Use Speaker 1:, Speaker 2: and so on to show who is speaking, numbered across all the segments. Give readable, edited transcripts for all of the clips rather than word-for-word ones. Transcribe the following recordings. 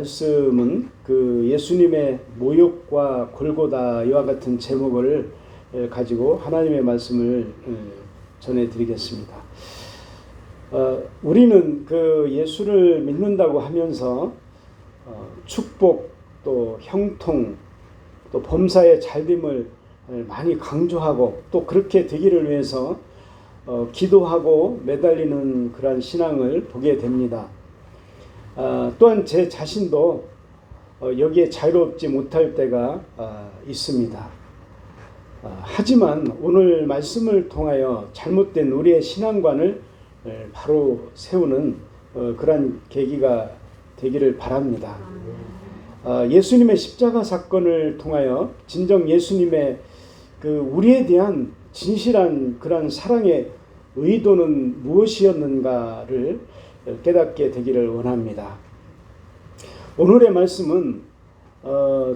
Speaker 1: 말씀은 그 예수님의 모욕과 골고다 이와 같은 제목을 가지고 하나님의 말씀을 전해드리겠습니다. 우리는 그 예수를 믿는다고 하면서 축복, 또 형통, 또 범사의 잘됨을 많이 강조하고 또 그렇게 되기를 위해서 기도하고 매달리는 그러한 신앙을 보게 됩니다. 또한 제 자신도 여기에 자유롭지 못할 때가 있습니다. 하지만 오늘 말씀을 통하여 잘못된 우리의 신앙관을 바로 세우는 그러한 계기가 되기를 바랍니다. 예수님의 십자가 사건을 통하여 진정 예수님의 그 우리에 대한 진실한 그러한 사랑의 의도는 무엇이었는가를 깨닫게 되기를 원합니다. 오늘의 말씀은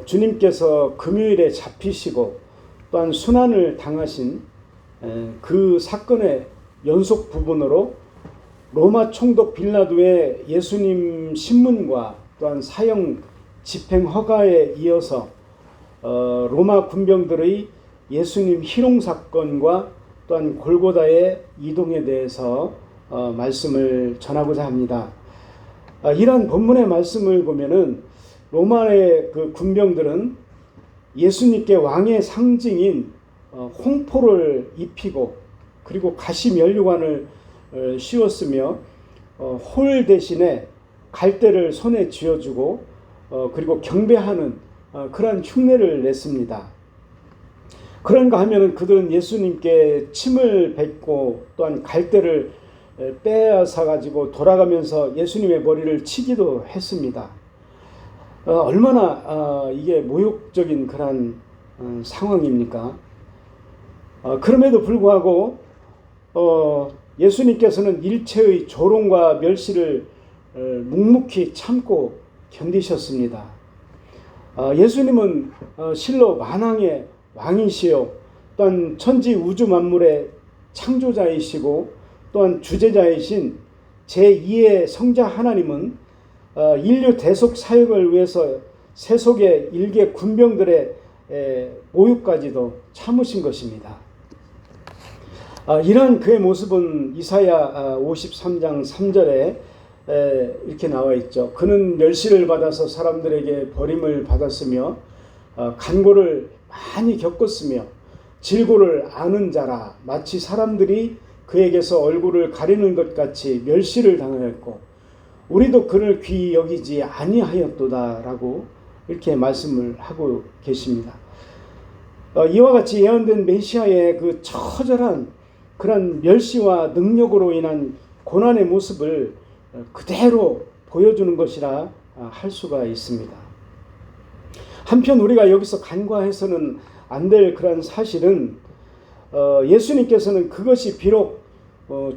Speaker 1: 주님께서 금요일에 잡히시고 또한 순환을 당하신 그 사건의 연속 부분으로 로마 총독 빌라도의 예수님 신문과 또한 사형 집행 허가에 이어서 로마 군병들의 예수님 희롱 사건과 또한 골고다의 이동에 대해서 말씀을 전하고자 합니다. 이러한 본문의 말씀을 보면은 로마의 그 군병들은 예수님께 왕의 상징인 홍포를 입히고 그리고 가시 면류관을 씌웠으며 홀 대신에 갈대를 손에 쥐어주고 그리고 경배하는 그러한 흉내를 냈습니다. 그런가 하면은 그들은 예수님께 침을 뱉고 또한 갈대를 빼앗아 가지고 돌아가면서 예수님의 머리를 치기도 했습니다. 얼마나 이게 모욕적인 그런 상황입니까? 그럼에도 불구하고 예수님께서는 일체의 조롱과 멸시를 묵묵히 참고 견디셨습니다. 예수님은 실로 만왕의 왕이시요 또한 천지 우주 만물의 창조자이시고 또한 주제자이신 제2의 성자 하나님은 인류 대속 사역을 위해서 세속의 일개 군병들의 모욕까지도 참으신 것입니다. 이러한 그의 모습은 이사야 53장 3절에 이렇게 나와 있죠. 그는 멸시를 받아서 사람들에게 버림을 받았으며 간고를 많이 겪었으며 질고를 아는 자라. 마치 사람들이 그에게서 얼굴을 가리는 것 같이 멸시를 당하였고 우리도 그를 귀히 여기지 아니하였도다 라고 이렇게 말씀을 하고 계십니다. 이와 같이 예언된 메시아의 그 처절한 그런 멸시와 능력으로 인한 고난의 모습을 그대로 보여주는 것이라 할 수가 있습니다. 한편 우리가 여기서 간과해서는 안 될 그런 사실은 예수님께서는 그것이 비록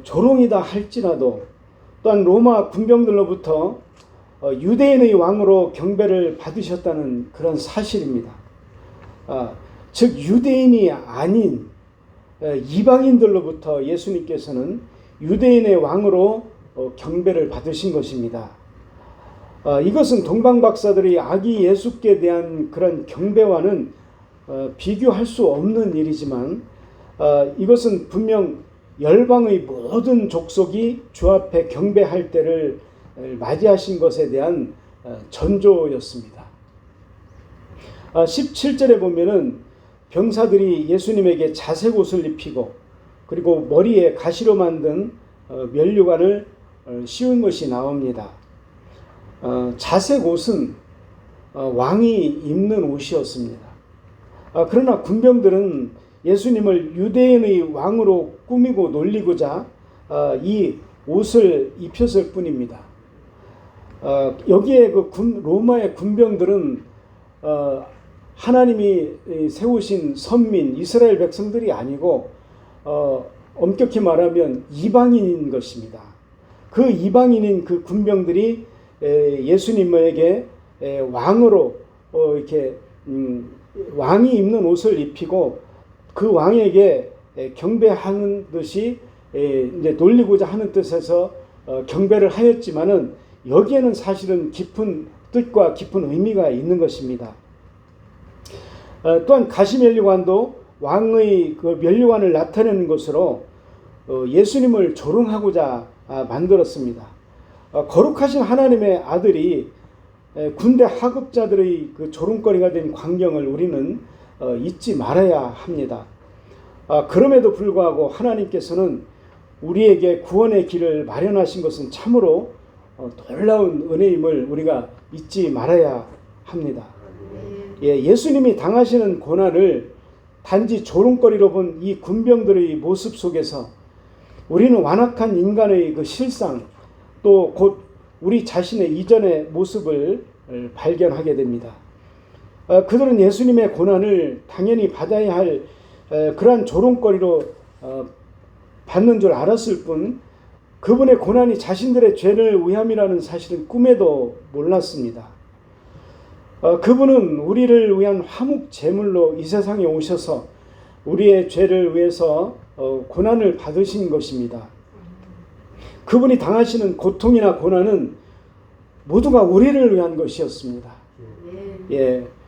Speaker 1: 조롱이다 할지라도 또한 로마 군병들로부터 유대인의 왕으로 경배를 받으셨다는 그런 사실입니다. 즉 유대인이 아닌 이방인들로부터 예수님께서는 유대인의 왕으로 경배를 받으신 것입니다. 이것은 동방박사들의 아기 예수께 대한 그런 경배와는 비교할 수 없는 일이지만 이것은 분명 열방의 모든 족속이 주 앞에 경배할 때를 맞이하신 것에 대한 전조였습니다. 17절에 보면은 병사들이 예수님에게 자색 옷을 입히고 그리고 머리에 가시로 만든 면류관을 씌운 것이 나옵니다. 자색 옷은 왕이 입는 옷이었습니다. 그러나 군병들은 예수님을 유대인의 왕으로 꾸미고 놀리고자 이 옷을 입혔을 뿐입니다. 여기에 그 로마의 군병들은 하나님이 세우신 선민 이스라엘 백성들이 아니고 엄격히 말하면 이방인인 것입니다. 그 이방인인 그 군병들이 예수님에게 왕으로 이렇게 왕이 입는 옷을 입히고 그 왕에게 경배하는 듯이 이제 놀리고자 하는 뜻에서 경배를 하였지만은 여기에는 사실은 깊은 뜻과 깊은 의미가 있는 것입니다. 또한 가시면류관도 왕의 그 면류관을 나타내는 것으로 예수님을 조롱하고자 만들었습니다. 거룩하신 하나님의 아들이 군대 하급자들의 그 조롱거리가 된 광경을 우리는 잊지 말아야 합니다. 그럼에도 불구하고 하나님께서는 우리에게 구원의 길을 마련하신 것은 참으로 놀라운 은혜임을 우리가 잊지 말아야 합니다. 예수님이 당하시는 고난을 단지 조롱거리로 본 이 군병들의 모습 속에서 우리는 완악한 인간의 그 실상, 또 곧 우리 자신의 이전의 모습을 발견하게 됩니다. 그들은 예수님의 고난을 당연히 받아야 할 그러한 조롱거리로 받는 줄 알았을 뿐, 그분의 고난이 자신들의 죄를 위함이라는 사실은 꿈에도 몰랐습니다. 그분은 우리를 위한 화목 제물로 이 세상에 오셔서 우리의 죄를 위해서 고난을 받으신 것입니다. 그분이 당하시는 고통이나 고난은 모두가 우리를 위한 것이었습니다.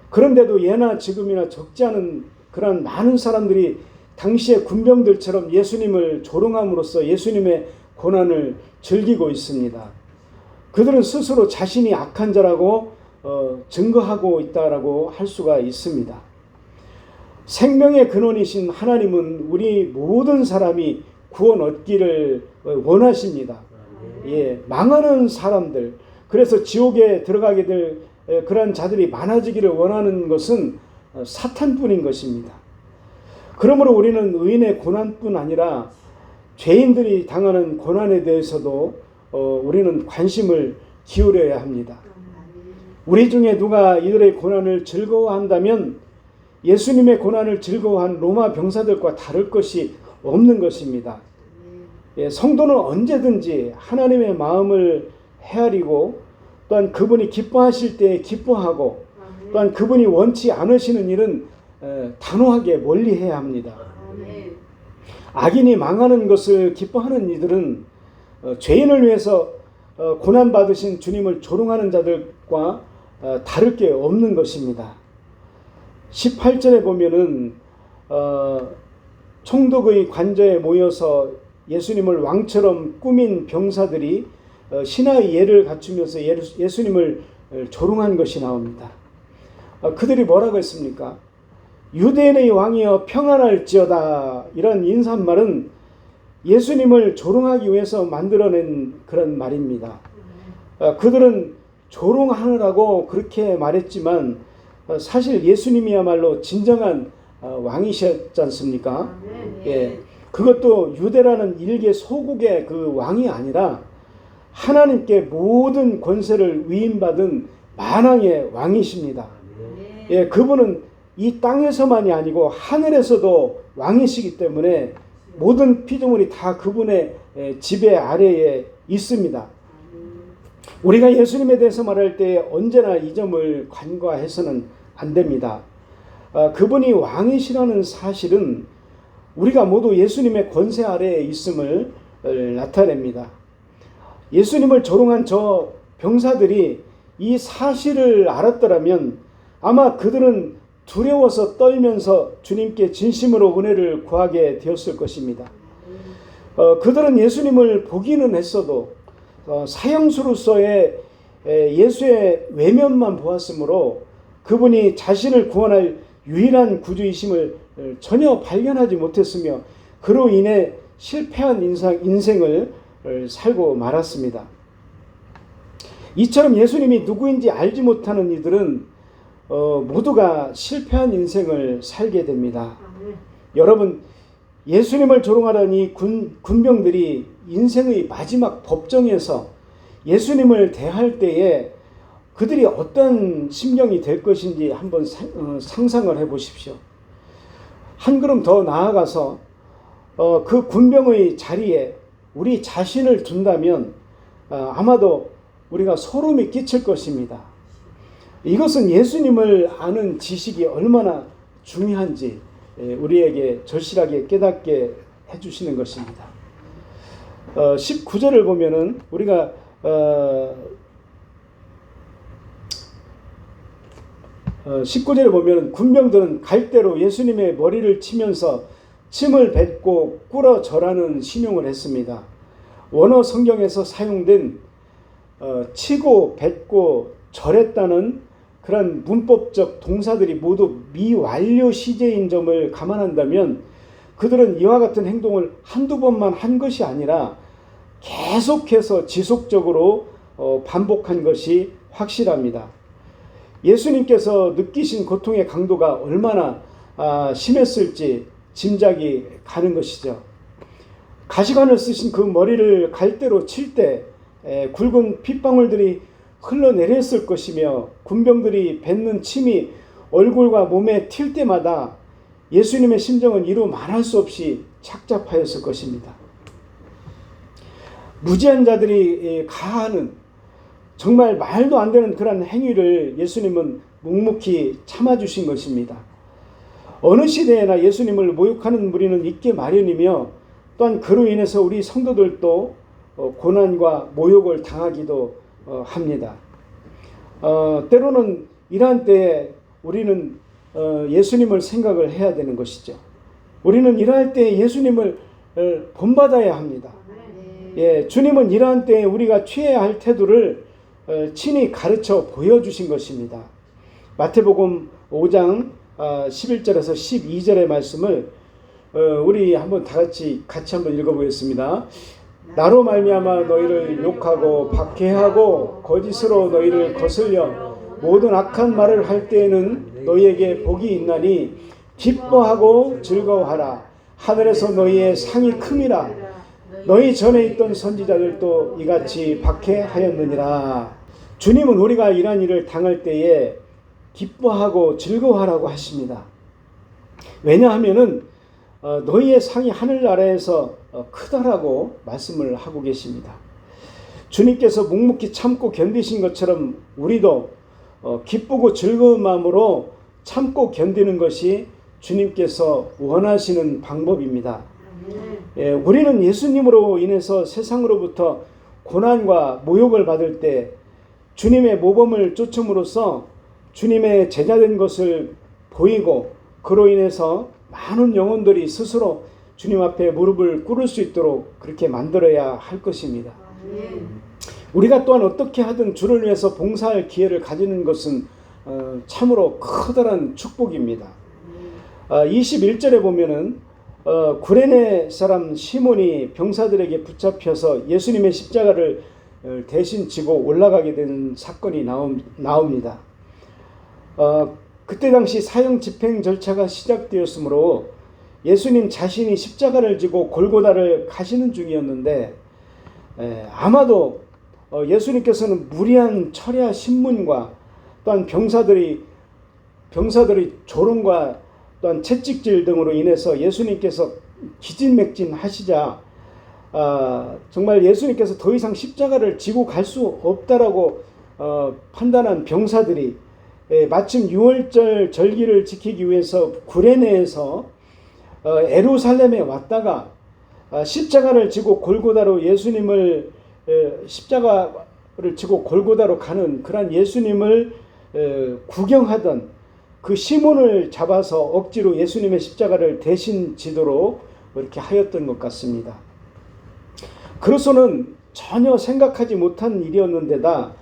Speaker 1: 그런데도 예나 지금이나 적지 않은 그런 많은 사람들이 당시의 군병들처럼 예수님을 조롱함으로써 예수님의 고난을 즐기고 있습니다. 그들은 스스로 자신이 악한 자라고 증거하고 있다라고 할 수가 있습니다. 생명의 근원이신 하나님은 우리 모든 사람이 구원 얻기를 원하십니다. 망하는 사람들, 그래서 지옥에 들어가게 될 그런 자들이 많아지기를 원하는 것은 사탄뿐인 것입니다. 그러므로 우리는 의인의 고난뿐 아니라 죄인들이 당하는 고난에 대해서도 우리는 관심을 기울여야 합니다. 우리 중에 누가 이들의 고난을 즐거워한다면 예수님의 고난을 즐거워한 로마 병사들과 다를 것이 없는 것입니다. 성도는 언제든지 하나님의 마음을 헤아리고, 또한 그분이 기뻐하실 때 기뻐하고, 또한 그분이 원치 않으시는 일은 단호하게 멀리해야 합니다. 악인이 망하는 것을 기뻐하는 이들은 죄인을 위해서 고난받으신 주님을 조롱하는 자들과 다를 게 없는 것입니다. 18절에 보면은 총독의 관저에 모여서 예수님을 왕처럼 꾸민 병사들이 신하의 예를 갖추면서 예수님을 조롱한 것이 나옵니다. 그들이 뭐라고 했습니까? 유대인의 왕이여 평안할지어다. 이런 인사말은 예수님을 조롱하기 위해서 만들어낸 그런 말입니다. 그들은 조롱하느라고 그렇게 말했지만 사실 예수님이야말로 진정한 왕이셨지 않습니까? 그것도 유대라는 일개 소국의 그 왕이 아니라 하나님께 모든 권세를 위임받은 만왕의 왕이십니다. 그분은 이 땅에서만이 아니고 하늘에서도 왕이시기 때문에 모든 피조물이 다 그분의 지배 아래에 있습니다. 우리가 예수님에 대해서 말할 때 언제나 이 점을 간과해서는 안 됩니다. 그분이 왕이시라는 사실은 우리가 모두 예수님의 권세 아래에 있음을 나타냅니다. 예수님을 조롱한 저 병사들이 이 사실을 알았더라면 아마 그들은 두려워서 떨면서 주님께 진심으로 은혜를 구하게 되었을 것입니다. 그들은 예수님을 보기는 했어도 사형수로서의 예수의 외면만 보았으므로 그분이 자신을 구원할 유일한 구주이심을 전혀 발견하지 못했으며 그로 인해 실패한 인생을 살고 말았습니다. 이처럼 예수님이 누구인지 알지 못하는 이들은 모두가 실패한 인생을 살게 됩니다. 여러분, 예수님을 조롱하던 이 군병들이 인생의 마지막 법정에서 예수님을 대할 때에 그들이 어떤 심경이 될 것인지 한번 상상을 해보십시오. 한 걸음 더 나아가서 그 군병의 자리에 우리 자신을 둔다면 아마도 우리가 소름이 끼칠 것입니다. 이것은 예수님을 아는 지식이 얼마나 중요한지 우리에게 절실하게 깨닫게 해주시는 것입니다. 19절을 보면은 우리가 19절에 보면 군병들은 갈대로 예수님의 머리를 치면서 침을 뱉고 꿇어 절하는 신용을 했습니다. 원어 성경에서 사용된 치고 뱉고 절했다는 그런 문법적 동사들이 모두 미완료 시제인 점을 감안한다면 그들은 이와 같은 행동을 한두 번만 한 것이 아니라 계속해서 지속적으로 반복한 것이 확실합니다. 예수님께서 느끼신 고통의 강도가 얼마나 심했을지 짐작이 가는 것이죠. 가시관을 쓰신 그 머리를 갈대로 칠 때 굵은 핏방울들이 흘러내렸을 것이며 군병들이 뱉는 침이 얼굴과 몸에 튈 때마다 예수님의 심정은 이루 말할 수 없이 착잡하였을 것입니다. 무지한 자들이 가하는 정말 말도 안 되는 그런 행위를 예수님은 묵묵히 참아주신 것입니다. 어느 시대에나 예수님을 모욕하는 무리는 있게 마련이며 또한 그로 인해서 우리 성도들도 고난과 모욕을 당하기도 합니다. 때로는 이러한 때에 우리는 예수님을 생각을 해야 되는 것이죠. 우리는 이러할 때 예수님을 본받아야 합니다. 예, 주님은 이러한 때에 우리가 취해야 할 태도를 친히 가르쳐 보여주신 것입니다. 마태복음 5장 11절에서 12절의 말씀을 우리 한번 같이 한번 읽어보겠습니다. 나로 말미암아 너희를 욕하고 박해하고 거짓으로 너희를 거슬려 모든 악한 말을 할 때에는 너희에게 복이 있나니 기뻐하고 즐거워하라. 하늘에서 너희의 상이 큼이라. 너희 전에 있던 선지자들도 이같이 박해하였느니라. 주님은 우리가 이러한 일을 당할 때에 기뻐하고 즐거워하라고 하십니다. 왜냐하면은 너희의 상이 하늘나라에서 크다라고 말씀을 하고 계십니다. 주님께서 묵묵히 참고 견디신 것처럼 우리도 기쁘고 즐거운 마음으로 참고 견디는 것이 주님께서 원하시는 방법입니다. 예, 우리는 예수님으로 인해서 세상으로부터 고난과 모욕을 받을 때 주님의 모범을 쫓음으로써 주님의 제자된 것을 보이고 그로 인해서 많은 영혼들이 스스로 주님 앞에 무릎을 꿇을 수 있도록 그렇게 만들어야 할 것입니다. 우리가 또한 어떻게 하든 주를 위해서 봉사할 기회를 가지는 것은 참으로 커다란 축복입니다. 21절에 보면은 구레네 사람 시몬이 병사들에게 붙잡혀서 예수님의 십자가를 대신 지고 올라가게 된 사건이 나옵니다. 그때 당시 사형 집행 절차가 시작되었으므로 예수님 자신이 십자가를 지고 골고다를 가시는 중이었는데 아마도 예수님께서는 무리한 철야 신문과 또한 병사들의 조롱과 또한 채찍질 등으로 인해서 예수님께서 기진맥진하시자 정말 예수님께서 더 이상 십자가를 지고 갈 수 없다라고 판단한 병사들이 마침 6월절 절기를 지키기 위해서 구레네에서 예루살렘에 왔다가 십자가를 지고 골고다로 예수님을 십자가를 지고 골고다로 가는 그런 예수님을 구경하던 그 시몬을 잡아서 억지로 예수님의 십자가를 대신 지도록 이렇게 하였던 것 같습니다. 그로서는 전혀 생각하지 못한 일이었는데다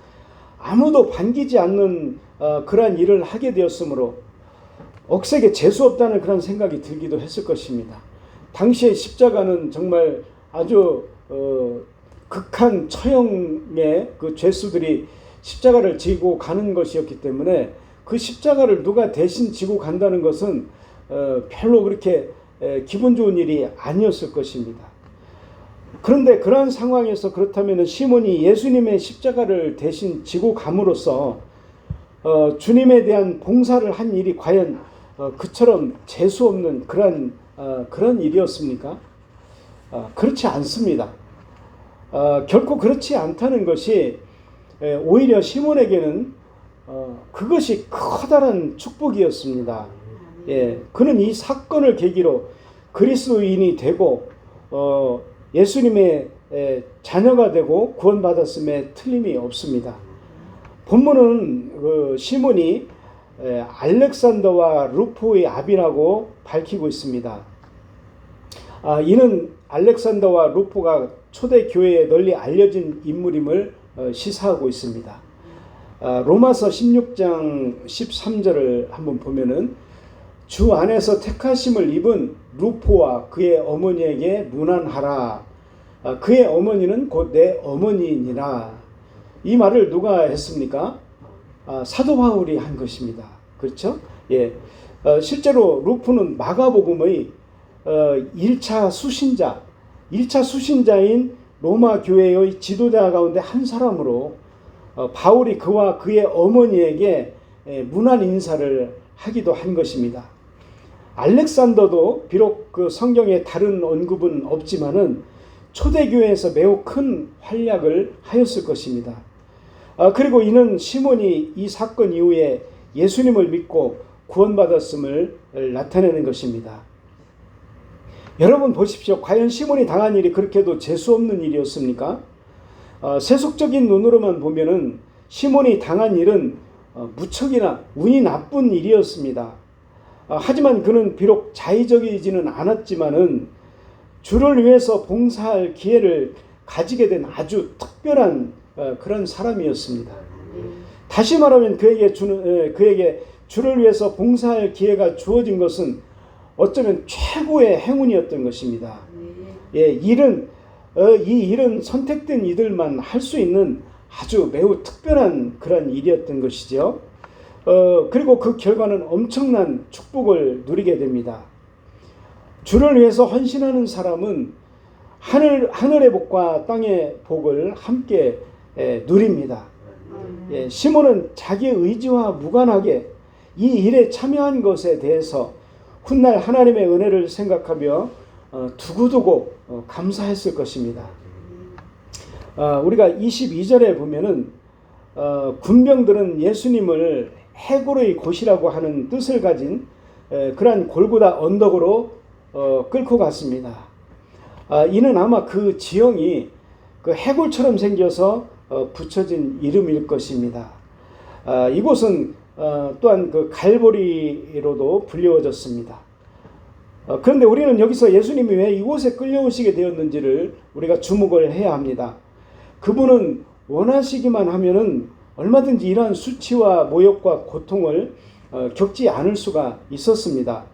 Speaker 1: 아무도 반기지 않는 그러한 일을 하게 되었으므로 억세게 재수없다는 그런 생각이 들기도 했을 것입니다. 당시의 십자가는 정말 아주 극한 처형의 그 죄수들이 십자가를 지고 가는 것이었기 때문에 그 십자가를 누가 대신 지고 간다는 것은 별로 그렇게 기분 좋은 일이 아니었을 것입니다. 그런데 그러한 상황에서 그렇다면 시몬이 예수님의 십자가를 대신 지고 감으로써 주님에 대한 봉사를 한 일이 과연 그처럼 재수 없는 그런 일이었습니까? 그렇지 않습니다. 결코 그렇지 않다는 것이 오히려 시몬에게는 그것이 커다란 축복이었습니다. 예, 그는 이 사건을 계기로 그리스도인이 되고 예수님의 자녀가 되고 구원받았음에 틀림이 없습니다. 본문은 그 시몬이 알렉산더와 루포의 아비라고 밝히고 있습니다. 이는 알렉산더와 루포가 초대 교회에 널리 알려진 인물임을 시사하고 있습니다. 로마서 16장 13절을 한번 보면은 주 안에서 택하심을 입은 루포와 그의 어머니에게 문안하라. 그의 어머니는 곧 내 어머니이니라. 이 말을 누가 했습니까? 사도 바울이 한 것입니다. 그렇죠? 예. 실제로 루포는 마가복음의 1차 수신자인 로마 교회의 지도자 가운데 한 사람으로 바울이 그와 그의 어머니에게 문안 인사를 하기도 한 것입니다. 알렉산더도 비록 그 성경에 다른 언급은 없지만은 초대교회에서 매우 큰 활약을 하였을 것입니다. 그리고 이는 시몬이 이 사건 이후에 예수님을 믿고 구원받았음을 나타내는 것입니다. 여러분 보십시오. 과연 시몬이 당한 일이 그렇게도 재수없는 일이었습니까? 세속적인 눈으로만 보면은 시몬이 당한 일은 무척이나 운이 나쁜 일이었습니다. 하지만 그는 비록 자의적이지는 않았지만은 주를 위해서 봉사할 기회를 가지게 된 아주 특별한 그런 사람이었습니다. 다시 말하면 그에게 주를 위해서 봉사할 기회가 주어진 것은 어쩌면 최고의 행운이었던 것입니다. 예, 이 일은 선택된 이들만 할 수 있는 아주 매우 특별한 그런 일이었던 것이죠. 그리고 그 결과는 엄청난 축복을 누리게 됩니다. 주를 위해서 헌신하는 사람은 하늘의 복과 땅의 복을 함께 누립니다. 예, 시몬은 자기의 의지와 무관하게 이 일에 참여한 것에 대해서 훗날 하나님의 은혜를 생각하며 두고두고 감사했을 것입니다. 우리가 22절에 보면은 군병들은 예수님을 해골의 곳이라고 하는 뜻을 가진 그러한 골고다 언덕으로 끌고 갔습니다. 이는 아마 그 지형이 그 해골처럼 생겨서 붙여진 이름일 것입니다. 이곳은 또한 그 갈보리로도 불리워졌습니다. 그런데 우리는 여기서 예수님이 왜 이곳에 끌려오시게 되었는지를 우리가 주목을 해야 합니다. 그분은 원하시기만 하면은 얼마든지 이러한 수치와 모욕과 고통을 겪지 않을 수가 있었습니다.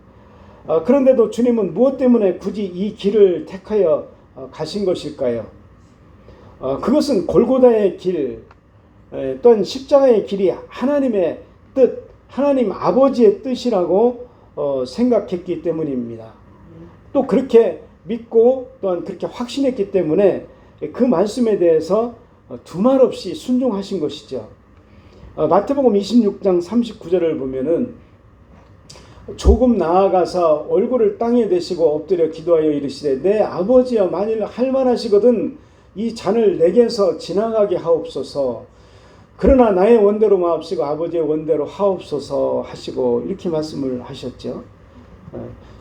Speaker 1: 그런데도 주님은 무엇 때문에 굳이 이 길을 택하여 가신 것일까요? 그것은 골고다의 길, 또한 십자가의 길이 하나님의 뜻, 하나님 아버지의 뜻이라고 생각했기 때문입니다. 또 그렇게 믿고 또한 그렇게 확신했기 때문에 그 말씀에 대해서 두말 없이 순종하신 것이죠. 마태복음 26장 39절을 보면은 조금 나아가서 얼굴을 땅에 대시고 엎드려 기도하여 이르시되 내 아버지여 만일 할만하시거든 이 잔을 내게서 지나가게 하옵소서. 그러나 나의 원대로 마옵시고 아버지의 원대로 하옵소서 하시고 이렇게 말씀을 하셨죠.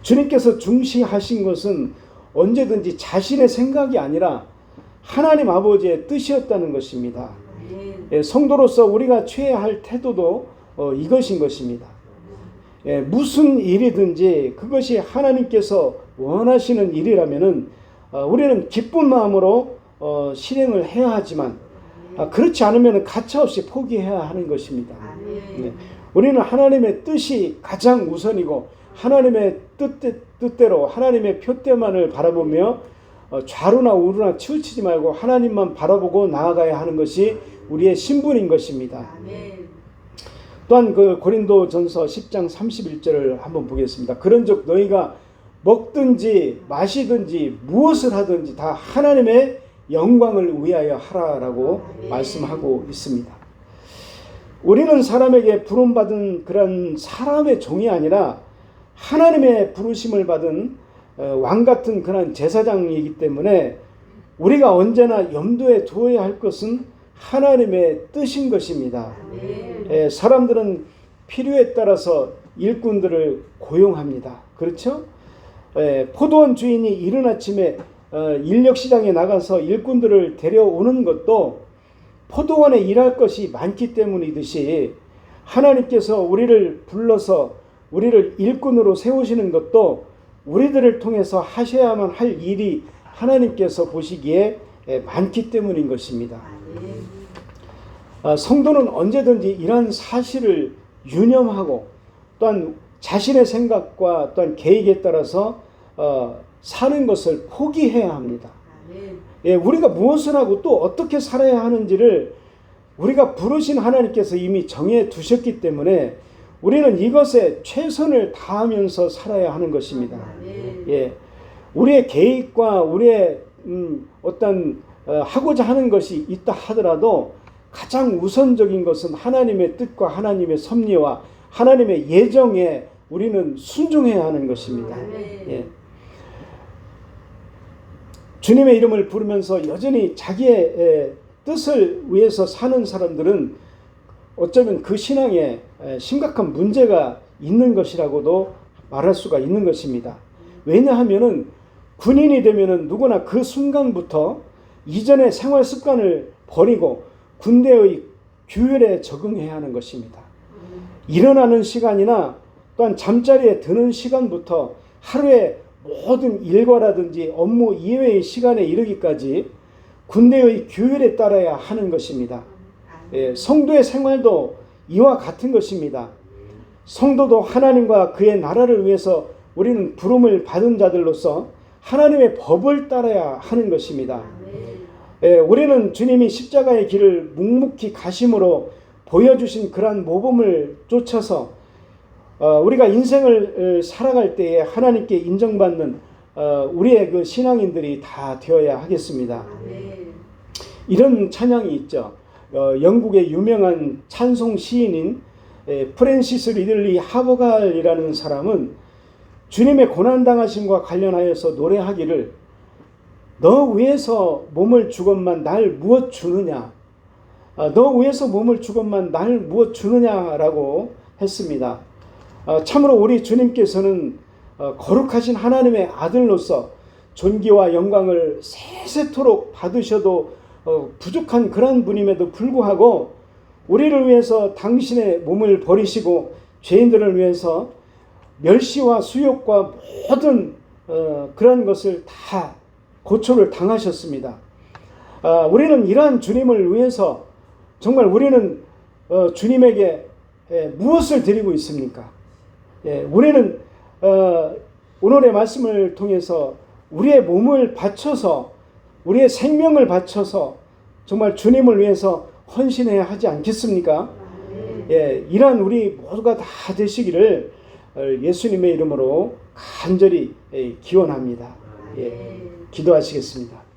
Speaker 1: 주님께서 중시하신 것은 언제든지 자신의 생각이 아니라 하나님 아버지의 뜻이었다는 것입니다. 성도로서 우리가 취해야 할 태도도 이것인 것입니다. 무슨 일이든지 그것이 하나님께서 원하시는 일이라면은 우리는 기쁜 마음으로 실행을 해야 하지만 그렇지 않으면 가차없이 포기해야 하는 것입니다. 우리는 하나님의 뜻이 가장 우선이고 하나님의 뜻대로 하나님의 표대만을 바라보며 좌루나 우루나 치우치지 말고 하나님만 바라보고 나아가야 하는 것이 우리의 신분인 것입니다. 또한 그 고린도전서 10장 31절을 한번 보겠습니다. 그런즉 너희가 먹든지 마시든지 무엇을 하든지 다 하나님의 영광을 위하여 하라라고 말씀하고 있습니다. 우리는 사람에게 부름받은 그런 사람의 종이 아니라 하나님의 부르심을 받은 왕같은 그런 제사장이기 때문에 우리가 언제나 염두에 두어야 할 것은 하나님의 뜻인 것입니다. 사람들은 필요에 따라서 일꾼들을 고용합니다. 그렇죠? 포도원 주인이 이른 아침에 인력시장에 나가서 일꾼들을 데려오는 것도 포도원에 일할 것이 많기 때문이듯이 하나님께서 우리를 불러서 우리를 일꾼으로 세우시는 것도 우리들을 통해서 하셔야만 할 일이 하나님께서 보시기에 많기 때문인 것입니다. 성도는 언제든지 이러한 사실을 유념하고 또한 자신의 생각과 또한 계획에 따라서 사는 것을 포기해야 합니다. 우리가 무엇을 하고 또 어떻게 살아야 하는지를 우리가 부르신 하나님께서 이미 정해 두셨기 때문에 우리는 이것에 최선을 다하면서 살아야 하는 것입니다. 우리의 계획과 우리의 어떤 하고자 하는 것이 있다 하더라도 가장 우선적인 것은 하나님의 뜻과 하나님의 섭리와 하나님의 예정에 우리는 순종해야 하는 것입니다. 주님의 이름을 부르면서 여전히 자기의 뜻을 위해서 사는 사람들은 어쩌면 그 신앙에 심각한 문제가 있는 것이라고도 말할 수가 있는 것입니다. 왜냐하면은 군인이 되면은 누구나 그 순간부터 이전의 생활 습관을 버리고 군대의 규율에 적응해야 하는 것입니다. 일어나는 시간이나 또한 잠자리에 드는 시간부터 하루의 모든 일과라든지 업무 이외의 시간에 이르기까지 군대의 규율에 따라야 하는 것입니다. 성도의 생활도 이와 같은 것입니다. 성도도 하나님과 그의 나라를 위해서 우리는 부름을 받은 자들로서 하나님의 법을 따라야 하는 것입니다. 우리는 주님이 십자가의 길을 묵묵히 가심으로 보여주신 그러한 모범을 쫓아서 우리가 인생을 살아갈 때에 하나님께 인정받는 우리의 그 신앙인들이 다 되어야 하겠습니다. 이런 찬양이 있죠. 영국의 유명한 찬송 시인인 프랜시스 리들리 하버갈이라는 사람은 주님의 고난당하심과 관련하여서 노래하기를 너 위해서 몸을 주건만 날 무엇 주느냐, 너 위해서 몸을 주건만 날 무엇 주느냐라고 했습니다. 참으로 우리 주님께서는 거룩하신 하나님의 아들로서 존귀와 영광을 세세토록 받으셔도 부족한 그런 분임에도 불구하고 우리를 위해서 당신의 몸을 버리시고 죄인들을 위해서 멸시와 수욕과 모든 그런 것을 다 고초를 당하셨습니다. 우리는 이러한 주님을 위해서 정말 우리는 주님에게 무엇을 드리고 있습니까? 우리는 오늘의 말씀을 통해서 우리의 몸을 바쳐서 우리의 생명을 바쳐서 정말 주님을 위해서 헌신해야 하지 않겠습니까? 이러한 우리 모두가 다 되시기를 예수님의 이름으로 간절히 기원합니다. 기도하시겠습니다.